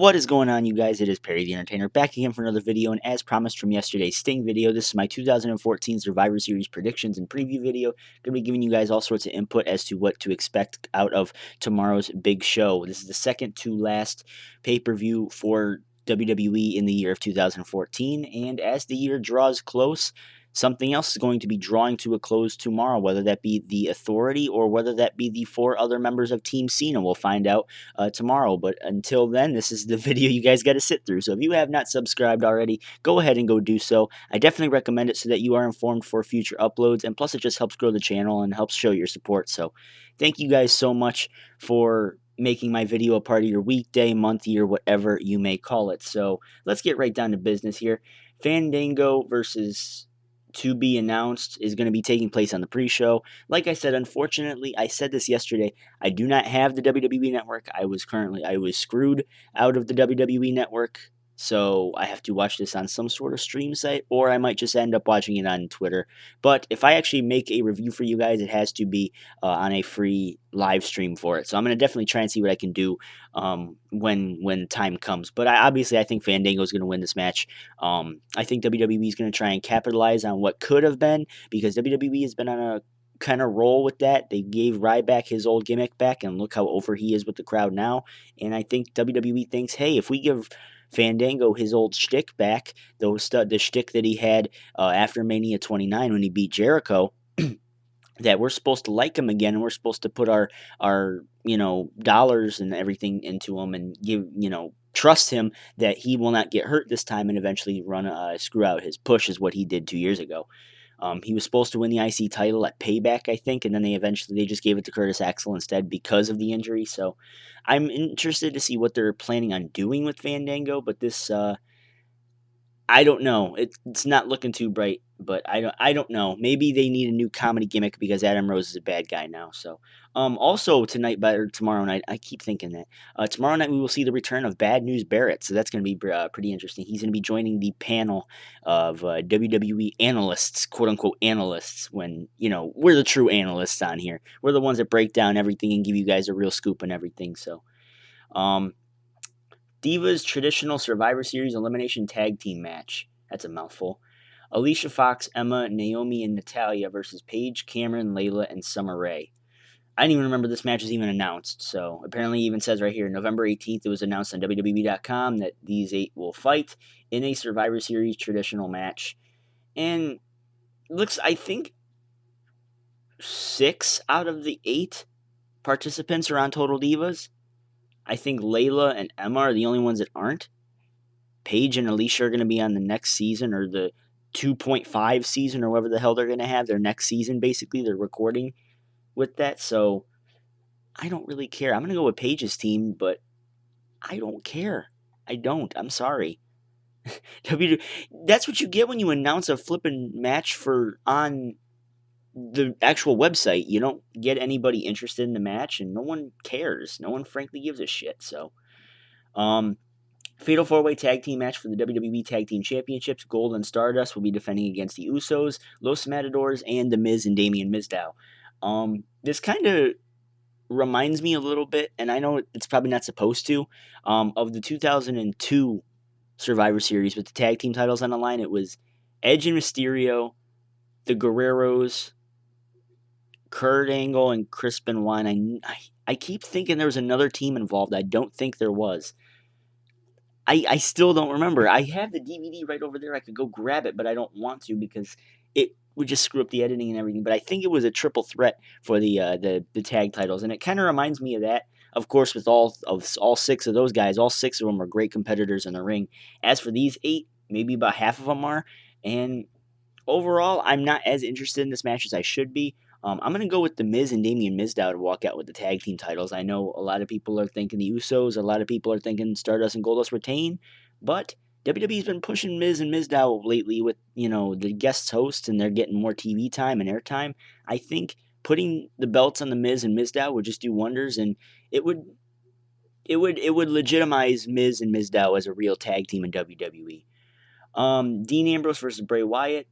What is going on, you guys? It is Perry the Entertainer back again for another video, and as promised from yesterday's Sting video, this is my 2014 Survivor Series predictions and preview video. Going to be giving you guys all sorts of input as to what to expect out of tomorrow's big show. This is the second to last pay-per-view for WWE in the year of 2014, and as the year draws close, something else is going to be drawing to a close tomorrow, whether that be the Authority or whether that be the 4 other members of Team Cena. We'll find out tomorrow. But until then, this is the video you guys got to sit through. So if you have not subscribed already, go ahead and go do so. I definitely recommend it so that you are informed for future uploads. And plus, it just helps grow the channel and helps show your support. So thank you guys so much for making my video a part of your weekday, month, year, whatever you may call it. So let's get right down to business here. Fandango versus to be announced is going to be taking place on the pre-show. Like I said, unfortunately, I said this yesterday, I do not have the WWE Network. I was screwed out of the WWE Network, so I have to watch this on some sort of stream site, or I might just end up watching it on Twitter. But if I actually make a review for you guys, it has to be on a free live stream for it. So I'm going to definitely try and see what I can do when time comes. But I think Fandango is going to win this match. I think WWE is going to try and capitalize on what could have been, because WWE has been on a kind of roll with that. They gave Ryback his old gimmick back, and look how over he is with the crowd now. And I think WWE thinks, hey, if we give Fandango his old shtick back, the shtick that he had after Mania 29 when he beat Jericho, that we're supposed to like him again, and we're supposed to put our dollars and everything into him, and give trust him that he will not get hurt this time, and eventually screw out his push, is what he did 2 years ago. He was supposed to win the IC title at Payback, I think, and then they just gave it to Curtis Axel instead because of the injury. So I'm interested to see what they're planning on doing with Fandango, but this I don't know. It's not looking too bright, but I don't know. Maybe they need a new comedy gimmick because Ambrose is a bad guy now. So also tonight or tomorrow night, I keep thinking that tomorrow night we will see the return of Bad News Barrett. So that's going to be pretty interesting. He's going to be joining the panel of WWE analysts, quote unquote analysts. When we're the true analysts on here. We're the ones that break down everything and give you guys a real scoop and everything. So. Divas Traditional Survivor Series Elimination Tag Team Match. That's a mouthful. Alicia Fox, Emma, Naomi, and Natalya versus Paige, Cameron, Layla, and Summer Rae. I didn't even remember this match was even announced. So apparently it even says right here, November 18th, it was announced on WWE.com that these 8 will fight in a Survivor Series traditional match. And looks, I think, 6 out of the 8 participants are on Total Divas. I think Layla and Emma are the only ones that aren't. Paige and Alicia are going to be on the next season, or the 2.5 season, or whatever the hell they're going to have. Their next season, basically. They're recording with that. So I don't really care. I'm going to go with Paige's team, but I don't care. I don't. I'm sorry. That's what you get when you announce a flipping match on the actual website. You don't get anybody interested in the match, and no one cares. No one frankly gives a shit. So, Fatal 4-Way Tag Team match for the WWE Tag Team Championships. Gold and Stardust will be defending against the Usos, Los Matadores, and The Miz and Damien Miz-dow. This kind of reminds me a little bit, and I know it's probably not supposed to, of the 2002 Survivor Series with the tag team titles on the line. It was Edge and Mysterio, the Guerreros, Kurt Angle, and Chris Benoit. I keep thinking there was another team involved. I don't think there was. I still don't remember. I have the DVD right over there. I could go grab it, but I don't want to because it would just screw up the editing and everything. But I think it was a triple threat for the tag titles, and it kind of reminds me of that. Of course, with all 6 of those guys, all 6 of them are great competitors in the ring. As for these 8, maybe about half of them are. And overall, I'm not as interested in this match as I should be. I'm going to go with The Miz and Damien Miz-dow to walk out with the tag team titles. I know a lot of people are thinking the Usos, a lot of people are thinking Stardust and Goldust retain, but WWE's been pushing Miz and Miz-dow lately with, the guest hosts, and they're getting more TV time and airtime. I think putting the belts on the Miz and Miz-dow would just do wonders, and it would legitimize Miz and Miz-dow as a real tag team in WWE. Dean Ambrose versus Bray Wyatt.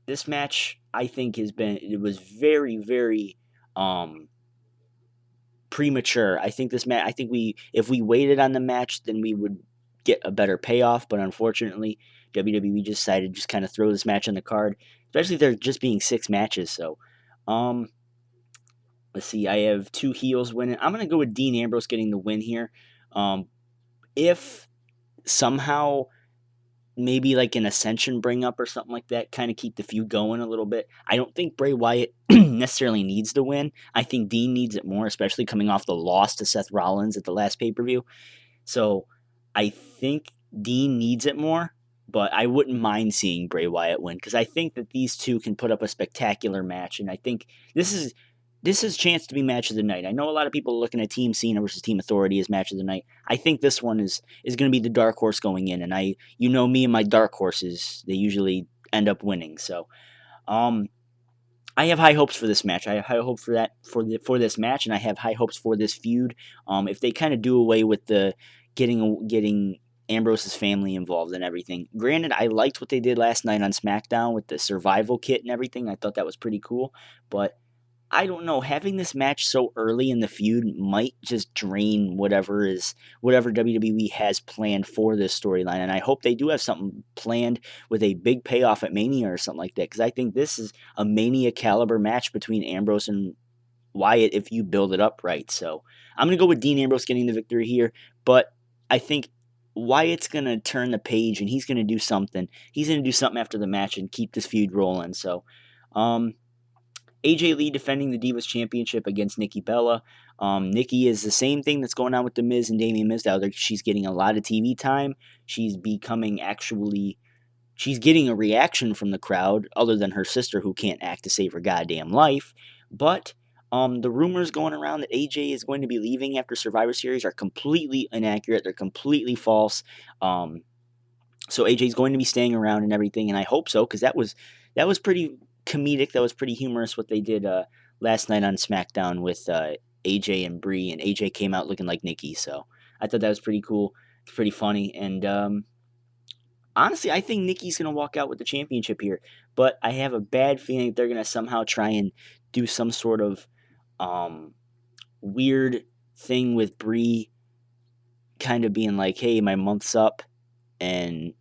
This match, I think, was very, very premature. I think if we waited on the match, then we would get a better payoff, but unfortunately, WWE just decided to just kind of throw this match on the card, especially there just being 6 matches. So, um, let's see. I have 2 heels winning. I'm gonna go with Dean Ambrose getting the win here. If somehow maybe like an Ascension bring up or something like that, kind of keep the feud going a little bit. I don't think Bray Wyatt necessarily needs the win. I think Dean needs it more, especially coming off the loss to Seth Rollins at the last pay per view. So I think Dean needs it more, but I wouldn't mind seeing Bray Wyatt win because I think that these two can put up a spectacular match, and I think this is chance to be match of the night. I know a lot of people are looking at Team Cena versus Team Authority as match of the night. I think this one is going to be the dark horse going in, and me and my dark horses, they usually end up winning. So, I have high hopes for this match. I have high hopes for that for this match, and I have high hopes for this feud. If they kind of do away with the getting Ambrose's family involved and everything. Granted, I liked what they did last night on SmackDown with the survival kit and everything. I thought that was pretty cool, but I don't know. Having this match so early in the feud might just drain whatever WWE has planned for this storyline. And I hope they do have something planned with a big payoff at Mania or something like that. Because I think this is a Mania caliber match between Ambrose and Wyatt if you build it up right. So I'm gonna go with Dean Ambrose getting the victory here. But I think Wyatt's gonna turn the page and he's gonna do something. He's gonna do something after the match and keep this feud rolling. So AJ Lee defending the Divas Championship against Nikki Bella. Nikki is the same thing that's going on with The Miz and Damien Miz-dow. She's getting a lot of TV time. She's getting a reaction from the crowd, other than her sister who can't act to save her goddamn life. But the rumors going around that AJ is going to be leaving after Survivor Series are completely inaccurate. They're completely false. So AJ's going to be staying around and everything, and I hope so because that was pretty comedic. That was pretty humorous what they did last night on SmackDown with AJ and Brie, and AJ came out looking like Nikki. So I thought that was pretty cool. It's pretty funny, and honestly, I think Nikki's gonna walk out with the championship here. But I have a bad feeling that they're gonna somehow try and do some sort of weird thing with Brie, kind of being like, "Hey, my month's up," and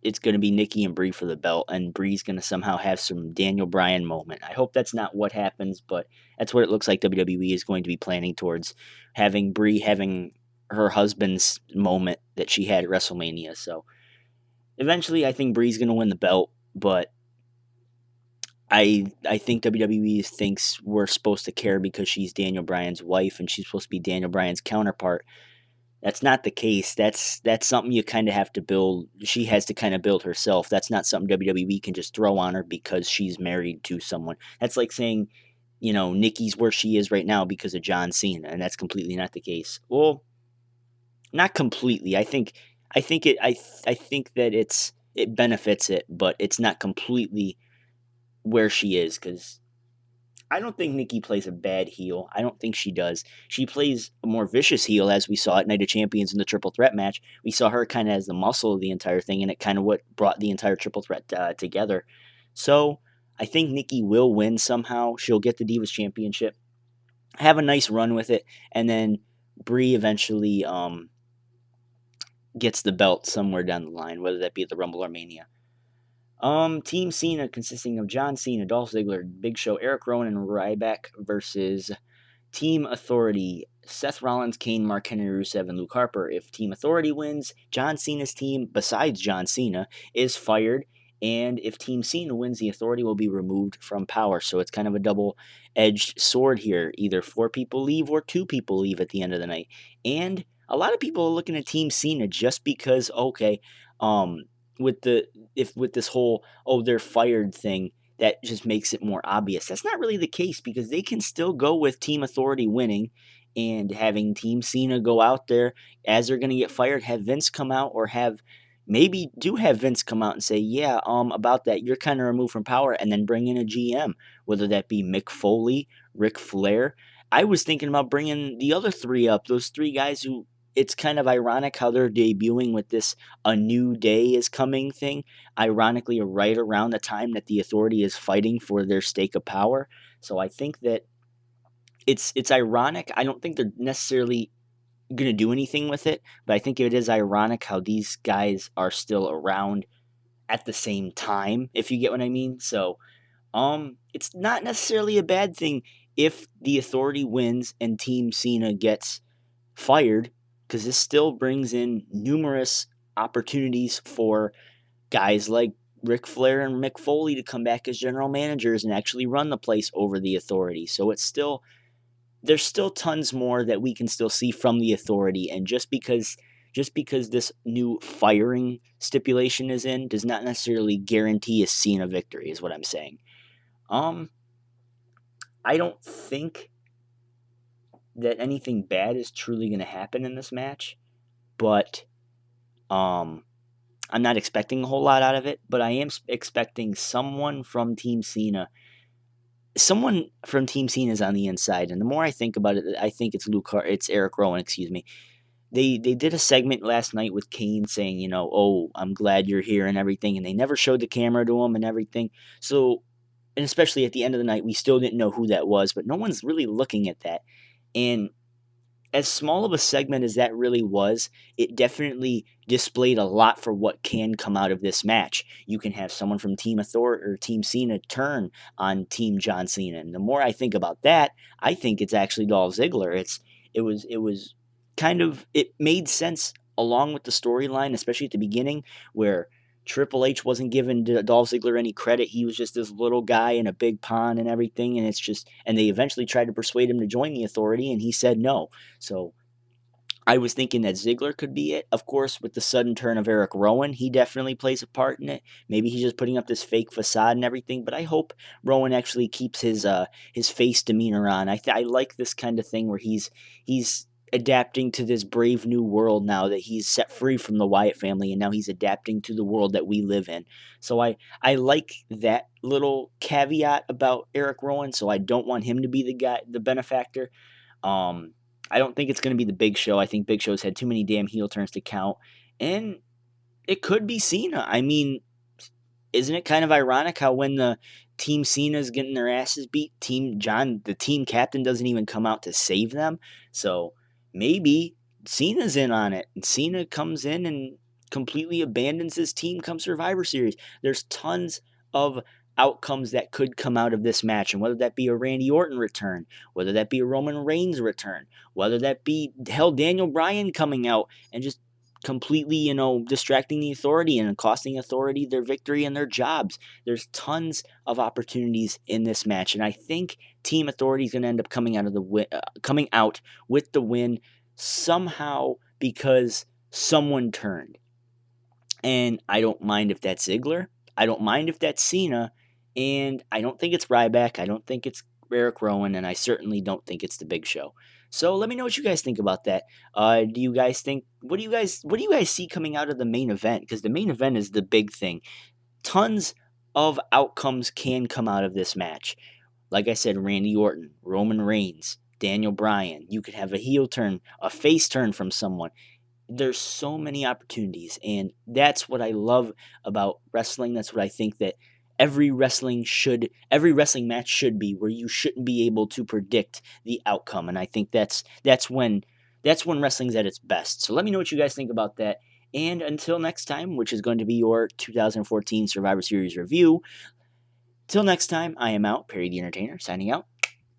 it's going to be Nikki and Brie for the belt, and Brie's going to somehow have some Daniel Bryan moment. I hope that's not what happens, but that's what it looks like WWE is going to be planning towards, having Brie having her husband's moment that she had at WrestleMania. So eventually I think Brie's going to win the belt, but I think WWE thinks we're supposed to care because she's Daniel Bryan's wife and she's supposed to be Daniel Bryan's counterpart. That's not the case. That's something you kind of have to build. She has to kind of build herself. That's not something WWE can just throw on her because she's married to someone. That's like saying, Nikki's where she is right now because of John Cena, and that's completely not the case. Well, not completely. I think that it benefits it, but it's not completely where she is because I don't think Nikki plays a bad heel. I don't think she does. She plays a more vicious heel, as we saw at Night of Champions in the Triple Threat match. We saw her kind of as the muscle of the entire thing, and it kind of what brought the entire Triple Threat together. So I think Nikki will win somehow. She'll get the Divas Championship, have a nice run with it, and then Brie eventually gets the belt somewhere down the line, whether that be at the Rumble or Mania. Team Cena consisting of John Cena, Dolph Ziggler, Big Show, Erick Rowan, and Ryback versus Team Authority, Seth Rollins, Kane, Mark Henry, Rusev, and Luke Harper. If Team Authority wins, John Cena's team, besides John Cena, is fired. And if Team Cena wins, the Authority will be removed from power. So it's kind of a double-edged sword here. Either 4 people leave or 2 people leave at the end of the night. And a lot of people are looking at Team Cena just because, okay, with this whole they're fired thing, that just makes it more obvious. That's not really the case because they can still go with Team Authority winning and having Team Cena go out there as they're going to get fired, have Vince come out, or have Vince come out and say, yeah, about that, you're kind of removed from power, and then bring in a GM, whether that be Mick Foley, Ric Flair. I was thinking about bringing the other 3 up, those 3 guys who, it's kind of ironic how they're debuting with this "a new day is coming" thing, ironically right around the time that the Authority is fighting for their stake of power. So I think that it's ironic. I don't think they're necessarily going to do anything with it, but I think it is ironic how these guys are still around at the same time, if you get what I mean. So, it's not necessarily a bad thing if the Authority wins and Team Cena gets fired, because this still brings in numerous opportunities for guys like Ric Flair and Mick Foley to come back as general managers and actually run the place over the Authority. So there's still tons more that we can still see from the Authority, and just because this new firing stipulation is in does not necessarily guarantee a Cena victory, is what I'm saying. I don't think that anything bad is truly going to happen in this match, but I'm not expecting a whole lot out of it, but I am expecting someone from Team Cena. Someone from Team Cena is on the inside, and the more I think about it, I think it's Erick Rowan, excuse me. They did a segment last night with Kane saying, oh, I'm glad you're here and everything, and they never showed the camera to him and everything. So, and especially at the end of the night, we still didn't know who that was, but no one's really looking at that. And as small of a segment as that really was, it definitely displayed a lot for what can come out of this match. You can have someone from Team Authority or Team Cena turn on Team John Cena, and the more I think about that, I think it's actually Dolph Ziggler. It made sense along with the storyline, especially at the beginning, where Triple H wasn't giving Dolph Ziggler any credit. He was just this little guy in a big pond and everything, and they eventually tried to persuade him to join the Authority, and he said no. So I was thinking that Ziggler could be it. Of course, with the sudden turn of Erick Rowan, he definitely plays a part in it. Maybe he's just putting up this fake facade and everything, but I hope Rowan actually keeps his face demeanor on. I like this kind of thing where he's adapting to this brave new world now that he's set free from the Wyatt family, and now he's adapting to the world that we live in. So I like that little caveat about Erick Rowan, so I don't want him to be the benefactor. I don't think it's going to be the Big Show. I think Big Show's had too many damn heel turns to count, and it could be Cena. I mean, isn't it kind of ironic how when the Team Cena's getting their asses beat, the team captain doesn't even come out to save them? So maybe Cena's in on it, and Cena comes in and completely abandons his team come Survivor Series. There's tons of outcomes that could come out of this match, and whether that be a Randy Orton return, whether that be a Roman Reigns return, whether that be Daniel Bryan coming out and just completely, distracting the Authority and costing Authority their victory and their jobs. There's tons of opportunities in this match, and I think Team Authority is going to end up coming out with the win somehow because someone turned. And I don't mind if that's Ziggler. I don't mind if that's Cena. And I don't think it's Ryback. I don't think it's Erick Rowan. And I certainly don't think it's the Big Show. So let me know what you guys think about that. What do you guys see coming out of the main event? Because the main event is the big thing. Tons of outcomes can come out of this match. Like I said, Randy Orton, Roman Reigns, Daniel Bryan. You could have a heel turn, a face turn from someone. There's so many opportunities, and that's what I love about wrestling. That's what I think that every wrestling match should be, where you shouldn't be able to predict the outcome. And I think that's when wrestling's at its best. So let me know what you guys think about that. And until next time, which is going to be your 2014 Survivor Series review. Till next time, I am out, Perry the Entertainer, signing out.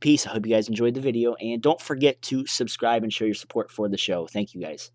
Peace. I hope you guys enjoyed the video, and don't forget to subscribe and show your support for the show. Thank you guys.